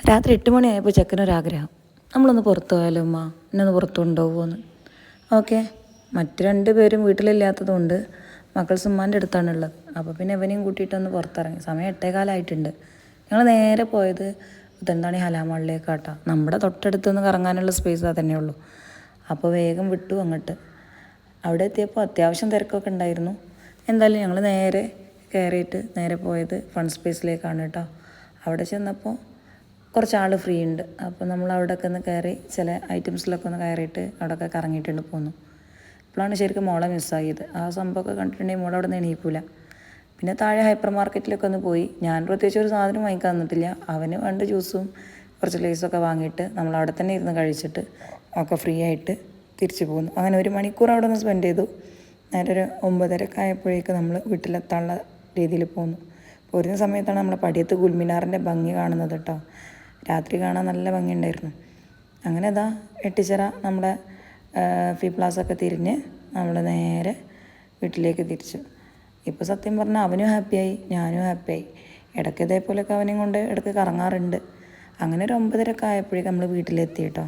രാത്രി 8 മണിയായപ്പോൾ ചെക്കനൊരാഗ്രഹം, നമ്മളൊന്ന് പുറത്തു പോയാലോ ഉമ്മ, എന്നൊന്ന് പുറത്തു കൊണ്ടുപോകുമോയെന്ന്. ഓക്കെ. മറ്റ് 2 പേരും വീട്ടിലില്ലാത്തതുകൊണ്ട് മക്കൾസ് ഉമ്മാൻ്റെ അടുത്താണുള്ളത്. അപ്പോൾ പിന്നെ ഇവനെയും കൂട്ടിയിട്ടൊന്ന് പുറത്തിറങ്ങി. സമയം 8:15 ഞങ്ങൾ നേരെ പോയത് ഇതെന്താണ് ഈ ഹലാമാളിലേക്കാട്ടോ. നമ്മുടെ തൊട്ടടുത്തൊന്ന് കറങ്ങാനുള്ള സ്പേസ് അതന്നെ ഉള്ളൂ. അപ്പോൾ വേഗം വിട്ടു അങ്ങോട്ട്. അവിടെ എത്തിയപ്പോൾ അത്യാവശ്യം തിരക്കൊക്കെ ഉണ്ടായിരുന്നു. എന്തായാലും ഞങ്ങൾ നേരെ കയറിയിട്ട് നേരെ പോയത് ഫൺ സ്പേസിലേക്കാണ് കേട്ടോ. അവിടെ ചെന്നപ്പോൾ കുറച്ചാൾ ഫ്രീ ഉണ്ട്. അപ്പോൾ നമ്മൾ അവിടെയൊക്കെ ഒന്ന് കയറി ചില ഐറ്റംസിലൊക്കെ ഒന്ന് കയറിയിട്ട് അവിടെയൊക്കെ കറങ്ങിയിട്ടുണ്ട് പോന്നു. അപ്പോഴാണ് ശരിക്കും മോളെ മിസ്സായത്. ആ സംഭവമൊക്കെ കണ്ടിട്ടുണ്ടെങ്കിൽ മോളെ അവിടെ നിന്ന് എണീക്കില്ല. പിന്നെ താഴെ ഹൈപ്പർ മാർക്കറ്റിലൊക്കെ ഒന്ന് പോയി. ഞാൻ പ്രത്യേകിച്ച് ഒരു സാധനം വാങ്ങിക്കാൻ തന്നിട്ടില്ല. അവന് വേണ്ട ജ്യൂസും കുറച്ച് ലേസൊക്കെ വാങ്ങിയിട്ട് നമ്മൾ അവിടെ തന്നെ ഇരുന്ന് കഴിച്ചിട്ട് ഒക്കെ ഫ്രീ ആയിട്ട് തിരിച്ചു പോകുന്നു. അങ്ങനെ 1 മണിക്കൂർ അവിടെ നിന്ന് സ്പെൻഡ് ചെയ്തു. നേരെ ഒരു 9:30 ആയപ്പോഴേക്ക് നമ്മൾ വീട്ടിലെത്താനുള്ള രീതിയിൽ പോന്നു. പോരുന്ന സമയത്താണ് നമ്മൾ പടിയത്ത് ഗുൽമിനാറിൻ്റെ ഭംഗി കാണുന്നത് കേട്ടോ. രാത്രി കാണാൻ നല്ല ഭംഗിയുണ്ടായിരുന്നു. അങ്ങനെ അതാ എട്ടിച്ചിറ നമ്മുടെ ഫി പ്ലാസൊക്കെ തിരിഞ്ഞ് നമ്മൾ നേരെ വീട്ടിലേക്ക് തിരിച്ചു. ഇപ്പോൾ സത്യം പറഞ്ഞാൽ അവനും ഹാപ്പിയായി, ഞാനും ഹാപ്പിയായി. ഇടയ്ക്ക് ഇതേപോലെയൊക്കെ അവനെയും കൊണ്ട് ഇടയ്ക്ക് കറങ്ങാറുണ്ട്. അങ്ങനെ ഒരു 9:30 ആയപ്പോഴേക്കും നമ്മൾ വീട്ടിലെത്തി കേട്ടോ.